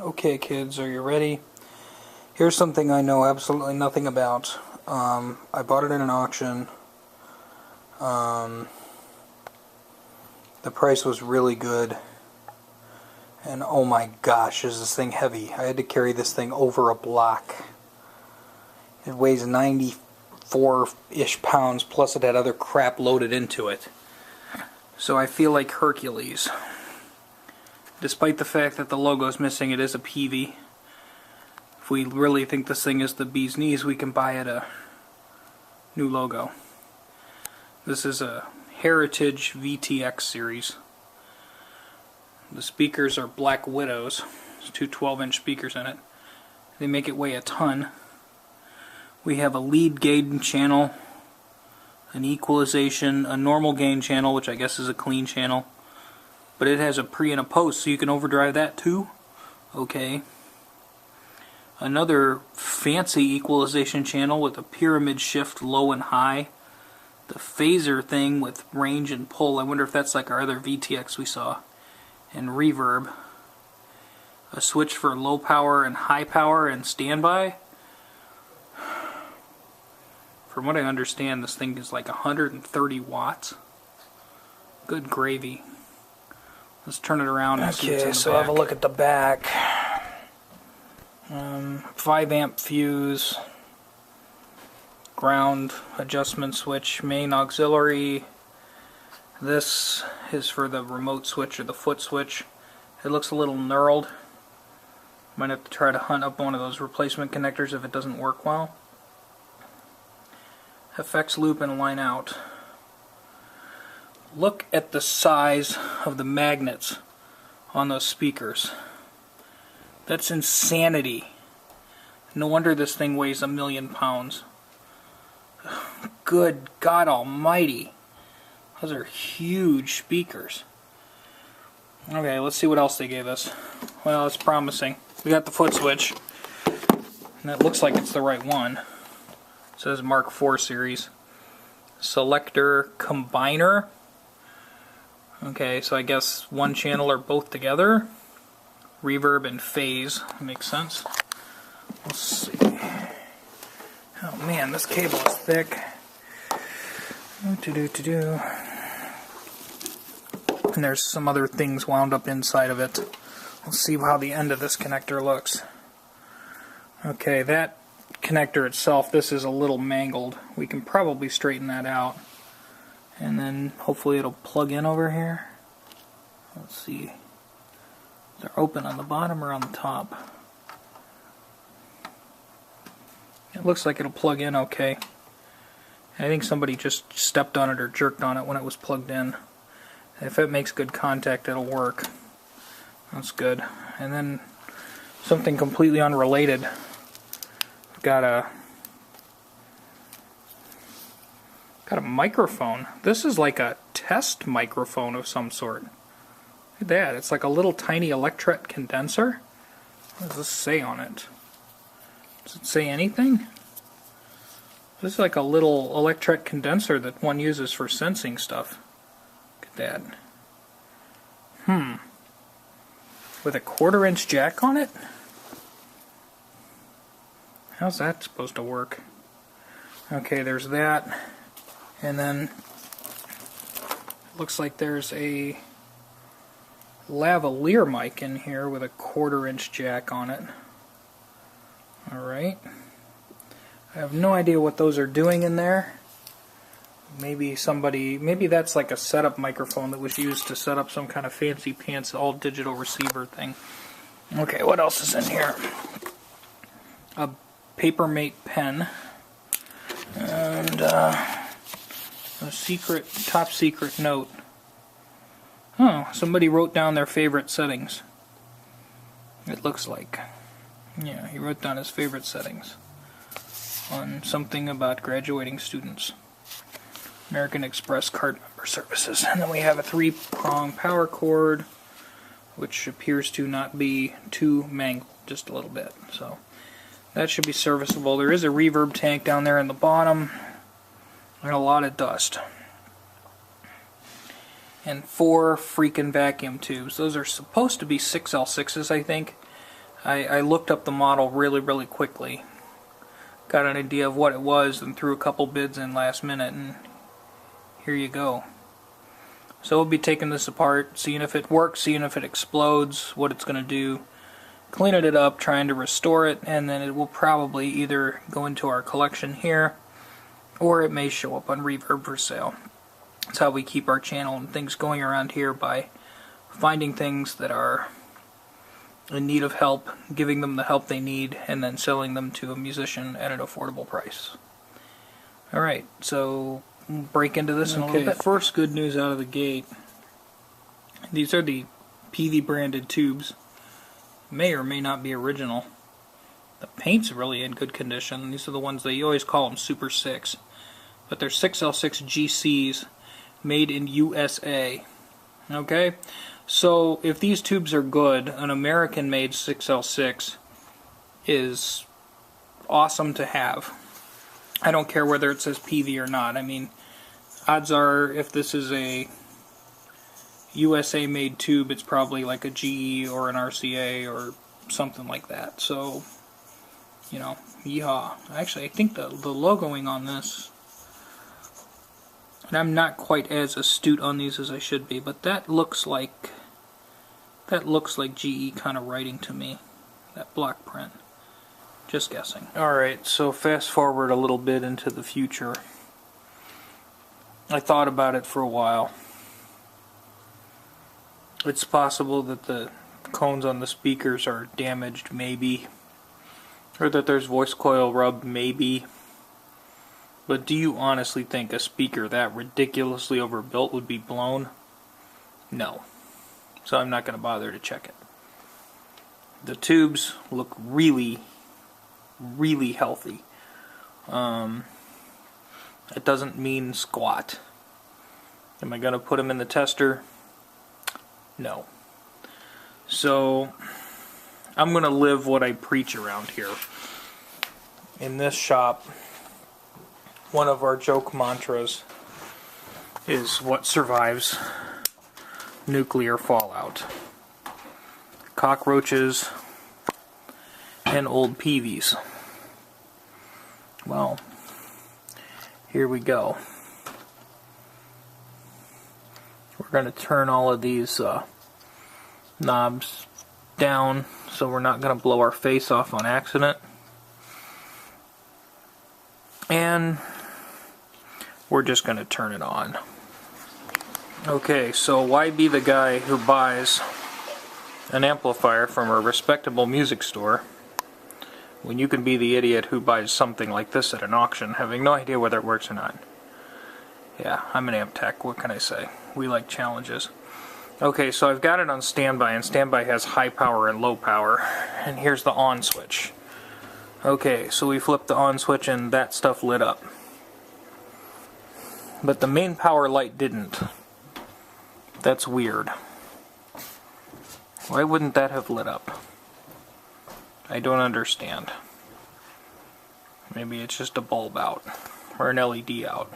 Okay kids, are you ready? Here's something I know absolutely nothing about. I bought it in an auction. The price was really good. And oh my gosh, is this thing heavy. I had to carry this thing over a block. It weighs 94-ish pounds, plus it had other crap loaded into it. So I feel like Hercules. Despite the fact that the logo is missing, it is a Peavey. If we really think this thing is the bee's knees, we can buy it a new logo. This is a Heritage VTX series. The speakers are Black Widows. There's two 12-inch speakers in it. They make it weigh a ton. We have a lead gain channel, an equalization, a normal gain channel, which I guess is a clean channel. But it has a pre and a post, so you can overdrive that too. Okay. Another fancy equalization channel with a pyramid shift low and high. The phaser thing with range and pull. I wonder if that's like our other VTX we saw. And reverb. A switch for low power and high power and standby. From what I understand, this thing is like 130 watts. Good gravy. Let's turn it around and see what's in the back. Have a look at the back. 5 amp fuse, ground adjustment switch, main auxiliary. This is for the remote switch or the foot switch. It looks a little knurled. Might have to try to hunt up one of those replacement connectors if it doesn't work well. FX loop and line out. Look at the size of the magnets on those speakers. That's insanity. No wonder this thing weighs 1,000,000 pounds. Good God Almighty. Those are huge speakers. Okay, let's see what else they gave us. Well, it's promising. We got the foot switch. And it looks like it's the right one. It says Mark IV series. Selector combiner. Okay, so I guess one channel or both together. Reverb and phase. Makes sense. Let's see. Oh man, this cable is thick. And there's some other things wound up inside of it. We'll see how the end of this connector looks. Okay, that connector itself, this is a little mangled. We can probably straighten that out. And then hopefully it'll plug in over here. Let's see. They're open on the bottom or on the top. It looks like it'll plug in okay. I think somebody just stepped on it or jerked on it when it was plugged in. If it makes good contact, it'll work. That's good. And then something completely unrelated. I've got a microphone. This is like a test microphone of some sort. Look at that. It's like a little tiny electret condenser. What does this say on it? Does it say anything? This is like a little electret condenser that one uses for sensing stuff. Look at that. With a 1/4-inch jack on it? How's that supposed to work? Okay, there's that. And then it looks like there's a lavalier mic in here with a 1/4-inch jack on it. Alright. I have no idea what those are doing in there. Maybe that's like a setup microphone that was used to set up some kind of fancy pants all digital receiver thing. Okay, what else is in here? A Papermate pen. And a top secret note. Oh, somebody wrote down their favorite settings. It looks like. Yeah, he wrote down his favorite settings on something about graduating students. American Express card member services. And then we have a 3-prong power cord, which appears to not be too mangled, just a little bit. So that should be serviceable. There is a reverb tank down there in the bottom, and a lot of dust. And 4 freaking vacuum tubes. Those are supposed to be 6L6s, I think. I looked up the model really quickly, got an idea of what it was, and threw a couple bids in last minute, and here you go. So we'll be taking this apart, seeing if it works, seeing if it explodes, what it's going to do, cleaning it up, trying to restore it, and then it will probably either go into our collection here, or it may show up on Reverb for sale. That's how we keep our channel and things going around here, by finding things that are in need of help, giving them the help they need, and then selling them to a musician at an affordable price. Alright, so we'll break into this in a little bit. First good news out of the gate. These are the Peavey branded tubes. May or may not be original. The paint's really in good condition. These are the ones you always call them Super 6. But they're 6L6 GCs made in USA. Okay? So if these tubes are good, an American made 6L6 is awesome to have. I don't care whether it says Peavey or not. I mean, odds are if this is a USA made tube, it's probably like a GE or an RCA or something like that. So, you know, yeehaw. Actually, I think the logoing on this, and I'm not quite as astute on these as I should be, but that looks like GE kind of writing to me, that block print. Just guessing. Alright, so fast forward a little bit into the future. I thought about it for a while. It's possible that the cones on the speakers are damaged, maybe. Or that there's voice coil rub, maybe. But do you honestly think a speaker that ridiculously overbuilt would be blown? No. So I'm not going to bother to check it. The tubes look really healthy. It doesn't mean squat. Am I going to put them in the tester? No. So I'm going to live what I preach around here. In this shop, one of our joke mantras is what survives nuclear fallout. Cockroaches and old Peaveys. Well, here we go. We're going to turn all of these knobs down so we're not going to blow our face off on accident. And we're just going to turn it on. Okay, so why be the guy who buys an amplifier from a respectable music store when you can be the idiot who buys something like this at an auction, having no idea whether it works or not? Yeah, I'm an amp tech, what can I say? We like challenges. Okay, so I've got it on standby, and standby has high power and low power. And here's the on switch. Okay, so we flipped the on switch and that stuff lit up. But the main power light didn't. That's weird. Why wouldn't that have lit up? I don't understand. Maybe it's just a bulb out, or an LED out.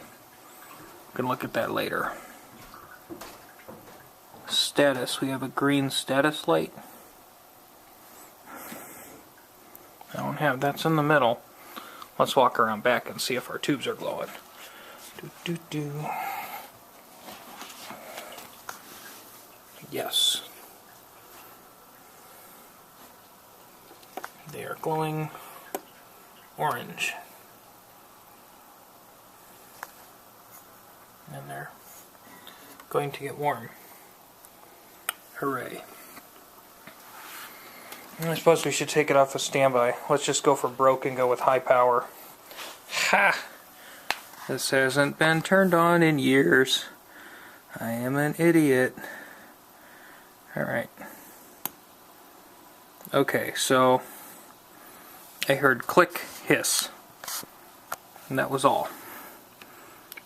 We can look at that later. Status, we have a green status light. I don't have, that's in the middle. Let's walk around back and see if our tubes are glowing. Yes. They are glowing orange. And they're going to get warm. Hooray. I suppose we should take it off of standby. Let's just go for broke and go with high power. Ha! This hasn't been turned on in years. I am an idiot. Alright. Okay, so I heard click, hiss. And that was all.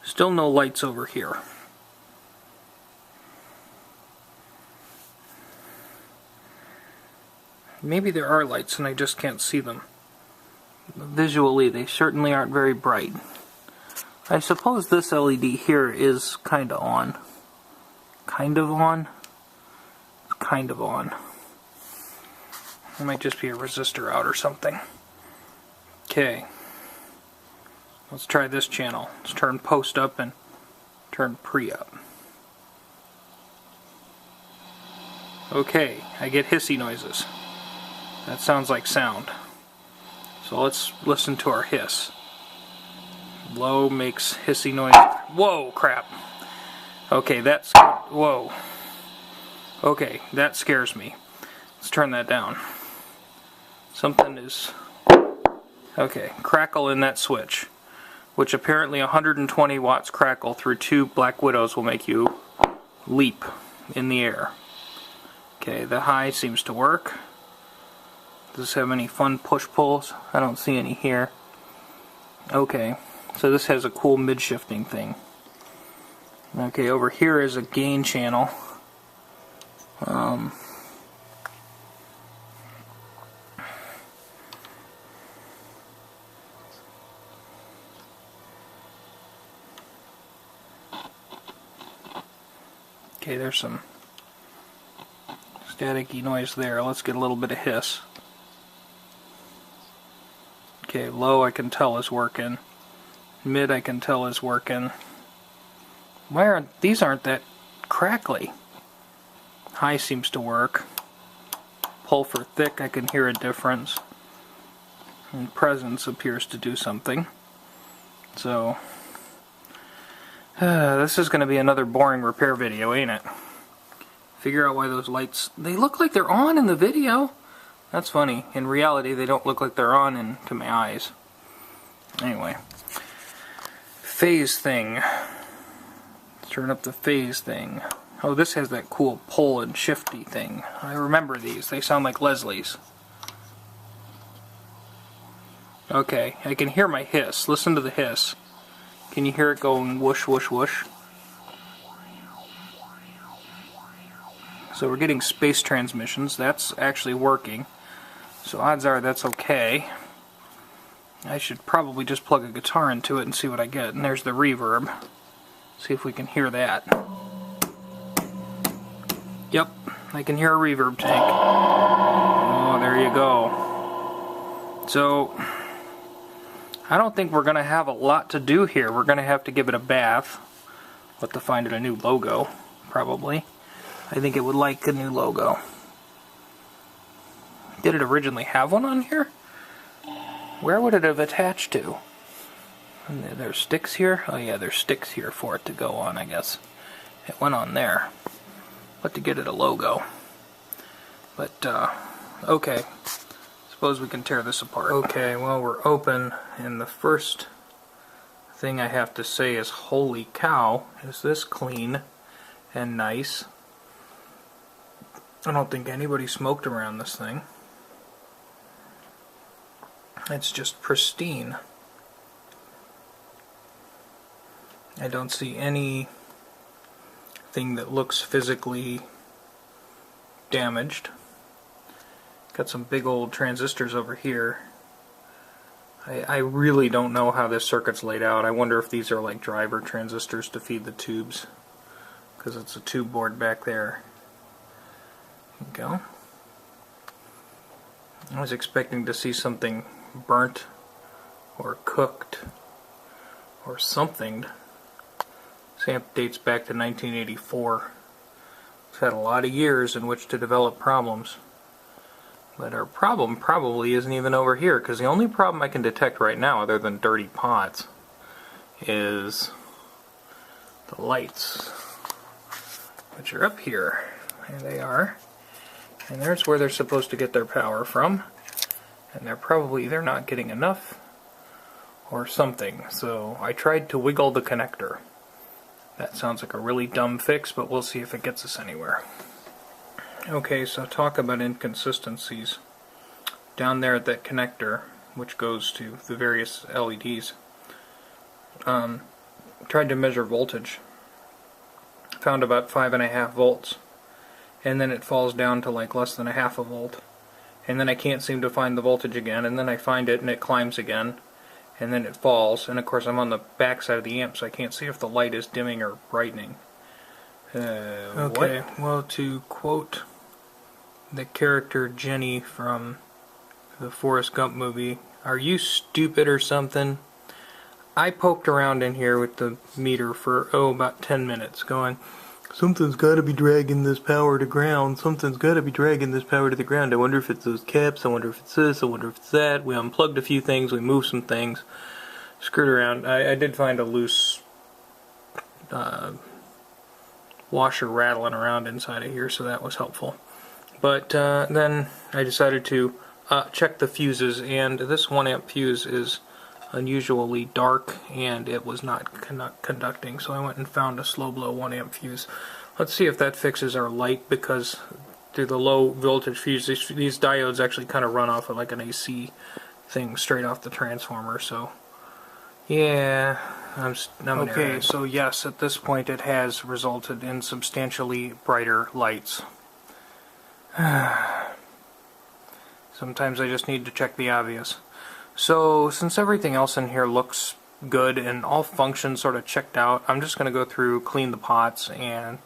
Still no lights over here. Maybe there are lights and I just can't see them. Visually, they certainly aren't very bright. I suppose this LED here is kind of on. Kind of on? Kind of on. It might just be a resistor out or something. Okay. Let's try this channel. Let's turn post up and turn pre up. Okay, I get hissy noises. That sounds like sound. So let's listen to our hiss. Low makes hissy noise. Whoa, crap. Okay, that's... Whoa. Okay, that scares me. Let's turn that down. Something is... Okay, crackle in that switch. Which apparently 120 watts crackle through 2 Black Widows will make you leap in the air. Okay, the high seems to work. Does this have any fun push-pulls? I don't see any here. Okay, so this has a cool mid-shifting thing. Okay, over here is a gain channel. Okay, there's some staticky noise there. Let's get a little bit of hiss. Okay, low I can tell is working. Mid I can tell is working. Why aren't these that crackly? High seems to work. Pull for thick I can hear a difference. And presence appears to do something. So this is going to be another boring repair video, ain't it? Figure out why those lights, they look like they're on in the video. That's funny. In reality, they don't look like they're on into my eyes. Anyway. Phase thing. Let's turn up the phase thing. Oh, this has that cool pull and shifty thing. I remember these. They sound like Leslie's. Okay, I can hear my hiss. Listen to the hiss. Can you hear it going whoosh, whoosh, whoosh? So we're getting space transmissions. That's actually working. So odds are that's okay. I should probably just plug a guitar into it and see what I get. And there's the reverb. See if we can hear that. Yep, I can hear a reverb tank. Oh, there you go. So I don't think we're going to have a lot to do here. We're going to have to give it a bath. We'll have to find it a new logo, probably. I think it would like a new logo. Did it originally have one on here? Where would it have attached to? And there's sticks here? Oh yeah, there's sticks here for it to go on, I guess. It went on there. But to get it a logo. But, okay. Suppose we can tear this apart. Okay, well we're open, and the first thing I have to say is, holy cow, is this clean and nice. I don't think anybody smoked around this thing. It's just pristine. I don't see anything that looks physically damaged. Got some big old transistors over here. I really don't know how this circuit's laid out. I wonder if these are like driver transistors to feed the tubes, because it's a tube board back there. There we go. I was expecting to see something burnt or cooked or something. This amp dates back to 1984. It's had a lot of years in which to develop problems. But our problem probably isn't even over here, because the only problem I can detect right now, other than dirty pots, is the lights, which are up here. There they are. And there's where they're supposed to get their power from. And they're not getting enough or something. So I tried to wiggle the connector. That sounds like a really dumb fix, but we'll see if it gets us anywhere. Okay, so talk about inconsistencies. Down there at that connector, which goes to the various LEDs, tried to measure voltage. Found about 5.5 volts. And then it falls down to like less than a half a volt. And then I can't seem to find the voltage again, and then I find it and it climbs again. And then it falls, and of course I'm on the back side of the amp, so I can't see if the light is dimming or brightening. Okay, well, to quote the character Jenny from the Forrest Gump movie. Are you stupid or something? I poked around in here with the meter for, about 10 minutes, going, something's got to be dragging this power to ground. Something's got to be dragging this power to the ground. I wonder if it's those caps. I wonder if it's this. I wonder if it's that. We unplugged a few things. We moved some things. Screwed around. I did find a loose washer rattling around inside of here, so that was helpful. But then I decided to check the fuses, and this 1 amp fuse is unusually dark, and it was not conducting, so I went and found a slow blow 1 amp fuse. Let's see if that fixes our light, because through the low voltage fuse, these diodes actually kind of run off of like an AC thing straight off the transformer, so yeah, I'm okay. So yes, at this point it has resulted in substantially brighter lights. Sometimes I just need to check the obvious. So since everything else in here looks good and all functions sort of checked out, I'm just going to go through, clean the pots, and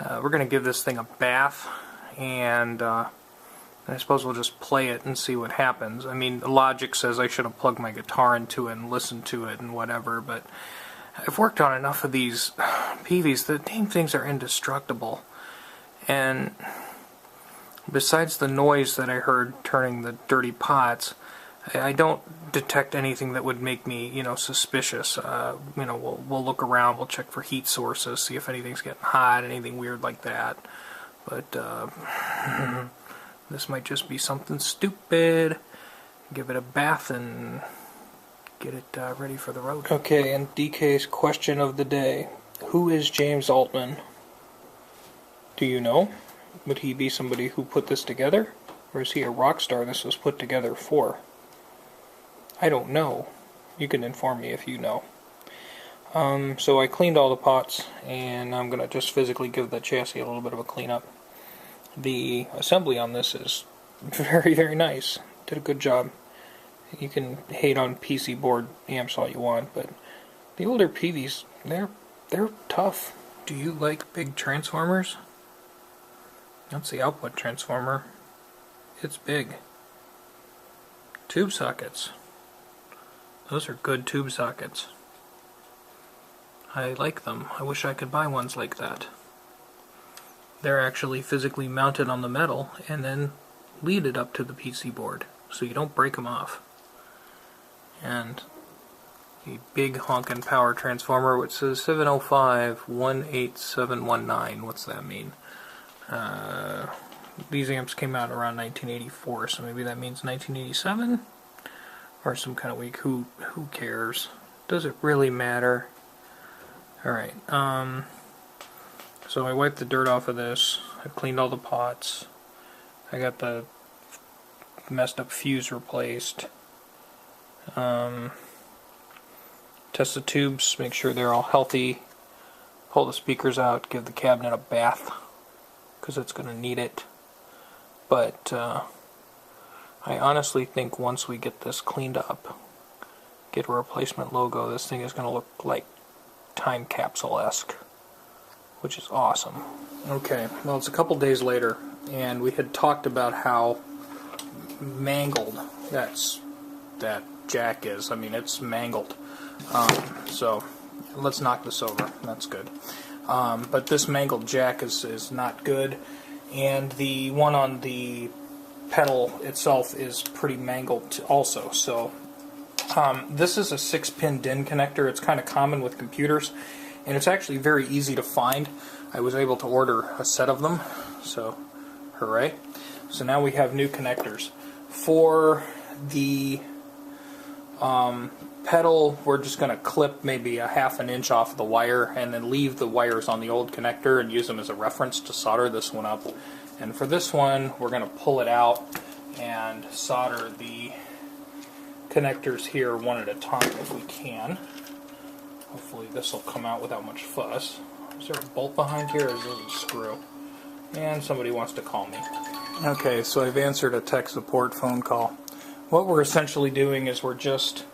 we're going to give this thing a bath, and I suppose we'll just play it and see what happens. I mean, logic says I should have plugged my guitar into it and listened to it and whatever, but I've worked on enough of these Peaveys. The damn things are indestructible. And besides the noise that I heard turning the dirty pots, I don't detect anything that would make me, suspicious. We'll look around, we'll check for heat sources, see if anything's getting hot, anything weird like that. But this might just be something stupid. Give it a bath and get it ready for the road. Okay, and DK's question of the day: who is James Altman? Do you know? Would he be somebody who put this together, or is he a rock star this was put together for? I don't know. You can inform me if you know. So I cleaned all the pots, and I'm going to just physically give the chassis a little bit of a cleanup. The assembly on this is very, very nice. Did a good job. You can hate on PC board amps all you want, but the older Peaveys, they're tough. Do you like big transformers? That's the output transformer. It's big. Tube sockets. Those are good tube sockets. I like them. I wish I could buy ones like that. They're actually physically mounted on the metal and then leaded up to the PC board, so you don't break them off. And the big honkin' power transformer, which says 705-18719. What's that mean? These amps came out around 1984, so maybe that means 1987? Or some kind of week. Who cares? Does it really matter? Alright, so I wiped the dirt off of this. I cleaned all the pots. I got the messed up fuse replaced. Test the tubes, make sure they're all healthy. Pull the speakers out, give the cabinet a bath, because it's going to need it. But I honestly think once we get this cleaned up, get a replacement logo, this thing is going to look like time capsule-esque, which is awesome. Okay, well, it's a couple days later, and we had talked about how mangled that jack is. I mean, it's mangled. So let's knock this over. That's good. But this mangled jack is not good, and the one on the pedal itself is pretty mangled also. So this is a 6-pin DIN connector. It's kind of common with computers, and it's actually very easy to find. I was able to order a set of them, so hooray. So now we have new connectors. For the pedal, we're just going to clip maybe a ½ an inch off the wire and then leave the wires on the old connector and use them as a reference to solder this one up. And for this one, we're going to pull it out and solder the connectors here one at a time if we can. Hopefully this will come out without much fuss. Is there a bolt behind here, or is this a screw? And somebody wants to call me. Okay, so I've answered a tech support phone call. What we're essentially doing is we're just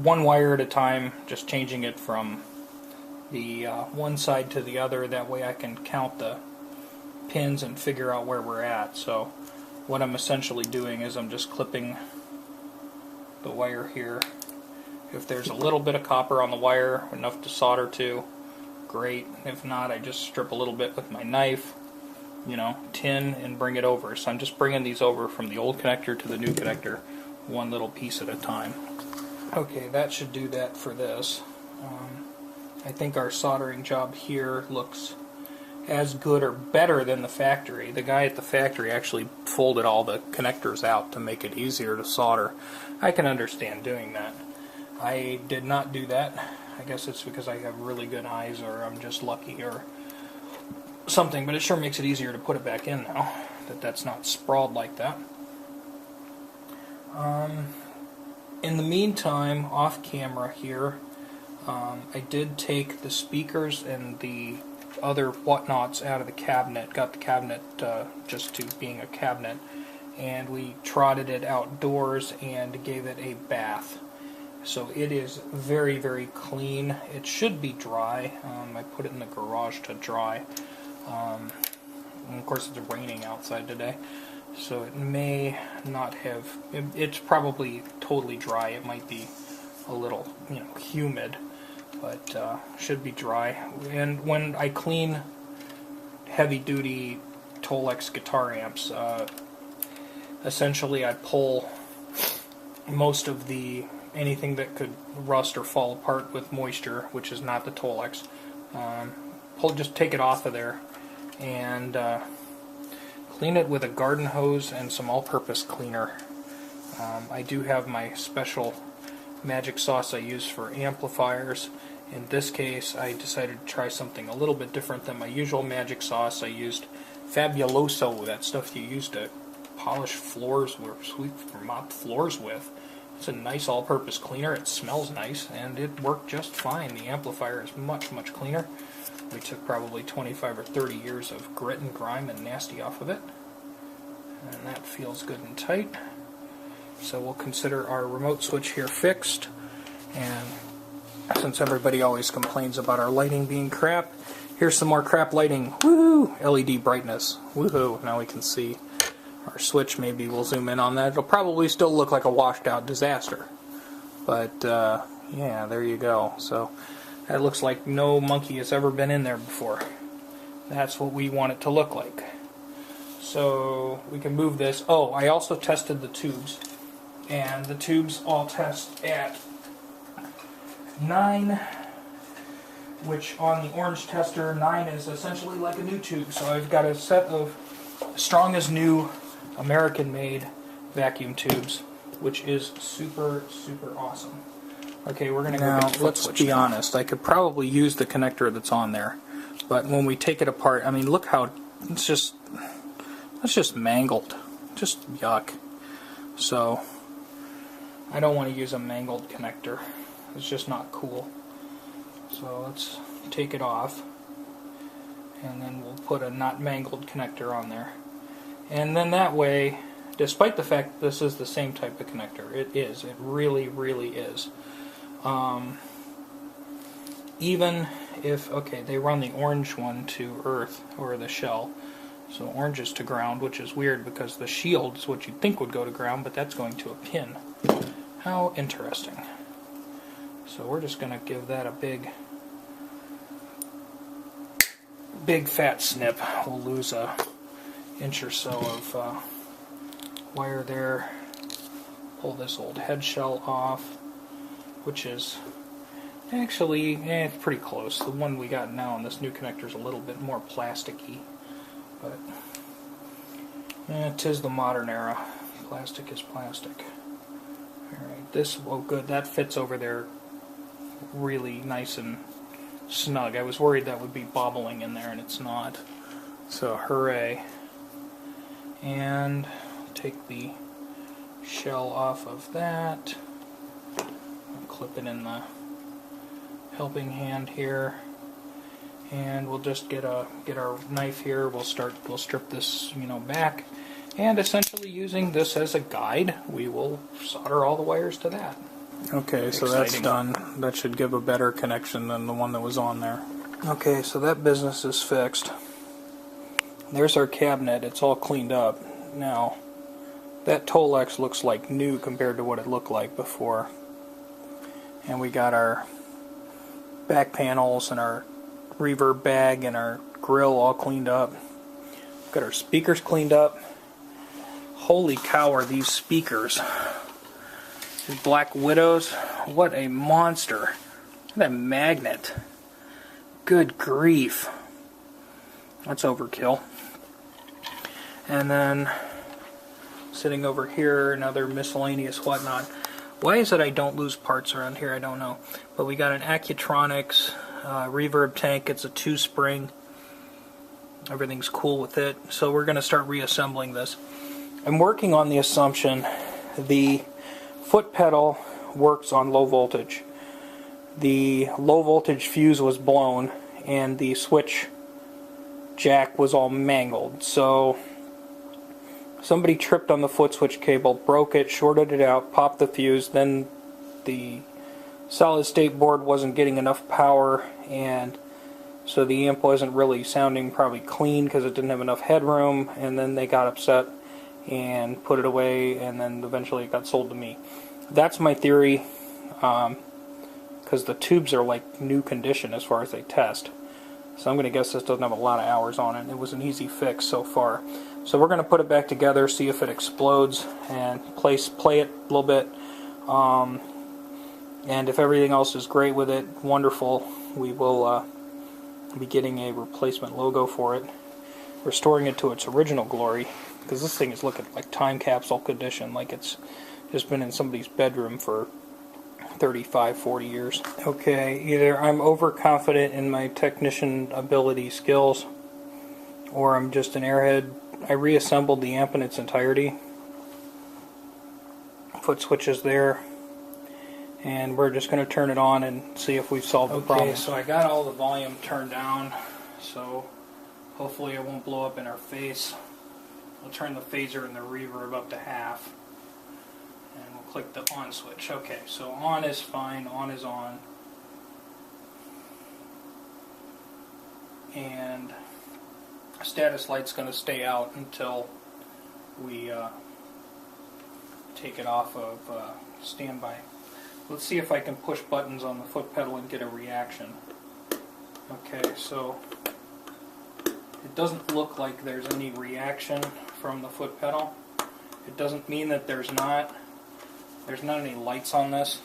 one wire at a time, just changing it from the one side to the other. That way I can count the pins and figure out where we're at. So what I'm essentially doing is I'm just clipping the wire here. If there's a little bit of copper on the wire, enough to solder to, great. If not, I just strip a little bit with my knife, you know, tin, and bring it over. So I'm just bringing these over from the old connector to the new connector, one little piece at a time. Okay, that should do that for this. I think our soldering job here looks as good or better than the factory. The guy at the factory actually folded all the connectors out to make it easier to solder. I can understand doing that. I did not do that. I guess it's because I have really good eyes, or I'm just lucky, or something, but it sure makes it easier to put it back in now, that's not sprawled like that. In the meantime, off camera here, I did take the speakers and the other whatnots out of the cabinet, got the cabinet just to being a cabinet, and we trotted it outdoors and gave it a bath. So it is very, very clean. It should be dry. I put it in the garage to dry. And of course it's raining outside today, so it may not have, it's probably totally dry. It might be a little, you know, humid, but should be dry. And when I clean heavy duty Tolex guitar amps, essentially I pull most of the anything that could rust or fall apart with moisture, which is not the Tolex. Just take it off of there and clean it with a garden hose and some all-purpose cleaner. I do have my special magic sauce I use for amplifiers. In this case, I decided to try something a little bit different than my usual magic sauce. I used Fabuloso, that stuff you use to polish floors or sweep or mop floors with. It's a nice all-purpose cleaner. It smells nice, and it worked just fine. The amplifier is much, much cleaner. We took probably 25 or 30 years of grit and grime and nasty off of it. And that feels good and tight. So we'll consider our remote switch here fixed. And since everybody always complains about our lighting being crap, here's some more crap lighting. Woohoo! LED brightness. Woohoo! Now we can see our switch. Maybe we'll zoom in on that. It'll probably still look like a washed out disaster. But yeah, there you go. So that looks like no monkey has ever been in there before. That's what we want it to look like. So we can move this. Oh, I also tested the tubes. And the tubes all test at 9, which on the orange tester, 9 is essentially like a new tube. So I've got a set of strong as new American-made vacuum tubes, which is super, super awesome. Okay, we're going to go get the let's be honest. I could probably use the connector that's on there, but when we take it apart, I mean, look how it's just mangled, just yuck. So I don't want to use a mangled connector. It's just not cool. So let's take it off, and then we'll put a not mangled connector on there. And then that way, despite the fact that this is the same type of connector, it really, really is. Even if, okay, they run the orange one to earth, or the shell, so orange is to ground, which is weird because the shield is what you'd think would go to ground, but that's going to a pin. How interesting. So we're just going to give that a big fat snip. We'll lose a inch or so of wire there. Pull this old head shell off, which is actually it's pretty close. The one we got now on this new connector is a little bit more plasticky, but 'tis the modern era. Plastic is plastic. Alright, this, oh good, that fits over there really nice and snug. I was worried that would be bobbling in there, and it's not. So hooray. And take the shell off of that. I'll clip it in the helping hand here, and we'll just get our knife here. We'll strip this, back, and essentially using this as a guide, we will solder all the wires to that. Okay, so that's done. That should give a better connection than the one that was on there. Okay, so that business is fixed. there's our cabinet. It's all cleaned up. Now, that Tolex looks like new compared to what it looked like before. And we got our back panels and our reverb bag and our grill all cleaned up. Got our speakers cleaned up. Holy cow, are these speakers. These Black Widows. What a monster. Look at that magnet. Good grief. That's overkill. And then sitting over here, another miscellaneous whatnot. Why is it I don't lose parts around here? I don't know. But we got an Accutronics reverb tank. It's a 2-spring. Everything's cool with it. So we're going to start reassembling this. I'm working on the assumption the foot pedal works on low voltage. The low voltage fuse was blown and the switch jack was all mangled. So somebody tripped on the foot switch cable, broke it, shorted it out, popped the fuse, then the solid state board wasn't getting enough power, and so the amp wasn't really sounding probably clean because it didn't have enough headroom, and then they got upset and put it away, and then eventually it got sold to me. That's my theory, because the tubes are like new condition as far as they test. So I'm going to guess this doesn't have a lot of hours on it. It was an easy fix so far. So we're going to put it back together, see if it explodes, and play it a little bit. And if everything else is great with it, wonderful, we will be getting a replacement logo for it, restoring it to its original glory, because this thing is looking like time capsule condition, like it's just been in somebody's bedroom for 35, 40 years. Okay, either I'm overconfident in my technician ability skills, or I'm just an airhead. I reassembled the amp in its entirety. Foot switch is there, and we're just going to turn it on and see if we've solved the problem. Okay, so I got all the volume turned down, so hopefully it won't blow up in our face. I'll turn the phaser and the reverb up to half, and we'll click the on switch. Okay, so on is fine, on is on, and status light's going to stay out until we take it off of standby. Let's see if I can push buttons on the foot pedal and get a reaction. Okay, so it doesn't look like there's any reaction from the foot pedal. It doesn't mean that there's not any lights on this.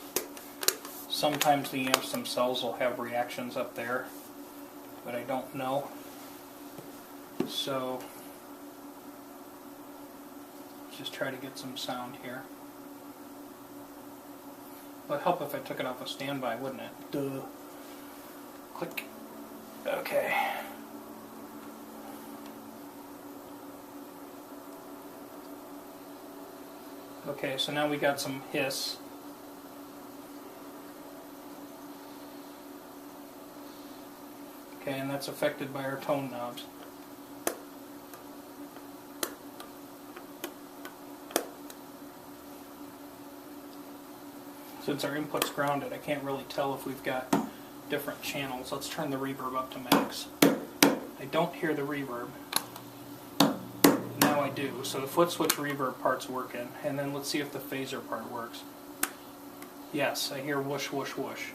Sometimes the amps themselves will have reactions up there, but I don't know. So let's just try to get some sound here. Would help if I took it off of standby, wouldn't it? Duh. Click. Okay. Okay, so now we got some hiss. Okay, and that's affected by our tone knobs. Since our input's grounded, I can't really tell if we've got different channels. Let's turn the reverb up to max. I don't hear the reverb. Now I do. So the foot switch reverb part's working, and then let's see if the phaser part works. Yes, I hear whoosh, whoosh, whoosh.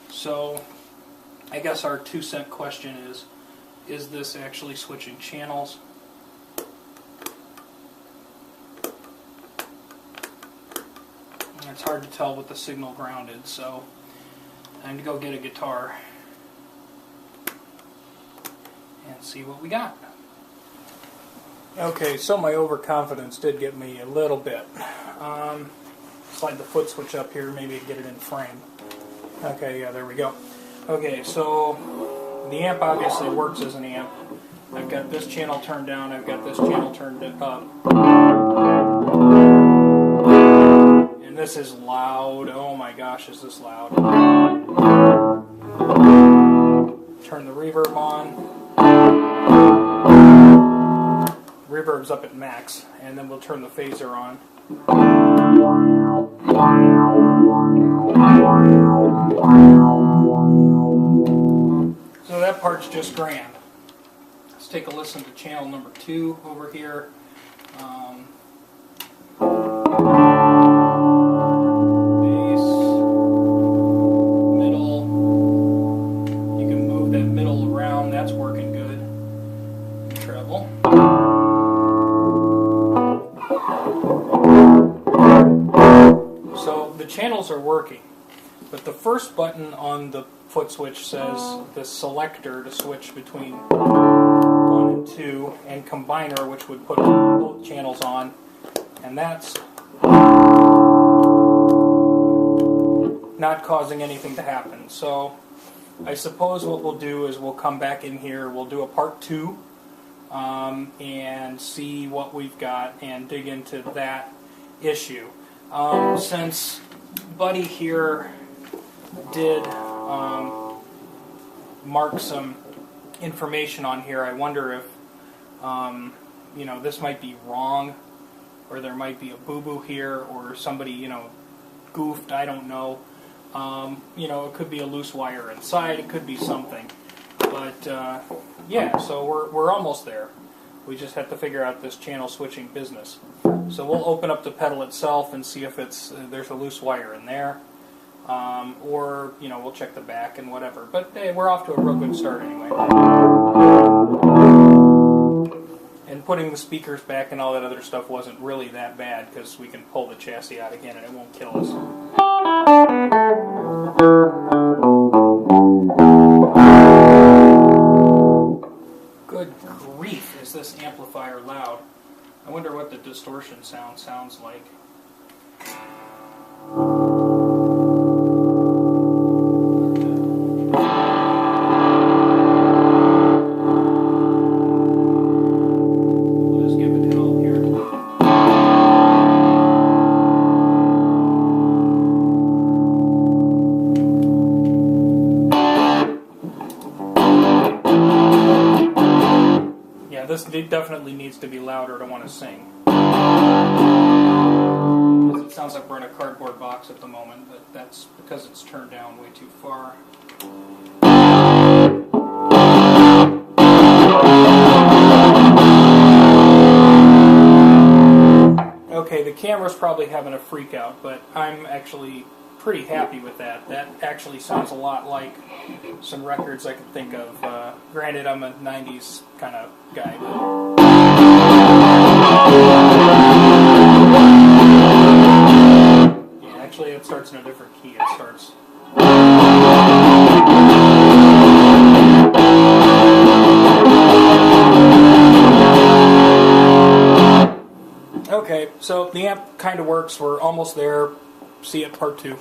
So I guess our 2-cent question is this actually switching channels? It's hard to tell with the signal grounded, so I'm going to go get a guitar and see what we got. Okay, so my overconfidence did get me a little bit. Slide the foot switch up here, maybe get it in frame. Okay, yeah, there we go. Okay, so the amp obviously works as an amp. I've got this channel turned down, I've got this channel turned up. And this is loud. Oh my gosh, is this loud. Turn the reverb on. Reverb's up at max, and then we'll turn the phaser on. So that part's just grand. Let's take a listen to channel number 2 over here. Bass, middle. You can move that middle around. That's working good. Treble. So the channels are working, but the first button on the foot switch says the selector to switch between 1 and 2, and combiner, which would put both channels on, and that's not causing anything to happen. So I suppose what we'll do is we'll come back in here, we'll do a part 2, and see what we've got and dig into that issue. Since Buddy here did mark some information on here, I wonder if you know, this might be wrong, or there might be a boo-boo here, or somebody, you know, goofed, I don't know. You know, it could be a loose wire inside, it could be something. But yeah, so we're almost there. We just have to figure out this channel switching business. So we'll open up the pedal itself and see if it's there's a loose wire in there. Or, you know, we'll check the back and whatever. But hey, we're off to a real good start anyway. And putting the speakers back and all that other stuff wasn't really that bad, because we can pull the chassis out again and it won't kill us. Good grief, is this amplifier loud. I wonder what the distortion sounds like. This definitely needs to be louder to want to sing. Because it sounds like we're in a cardboard box at the moment, but that's because it's turned down way too far. Okay, the camera's probably having a freak out, but I'm actually pretty happy with that. That actually sounds a lot like some records I could think of. Granted, I'm a 90s kind of guy, but yeah, actually it starts in a different key. It starts... Okay, so the amp kind of works. We're almost there. See you at part 2.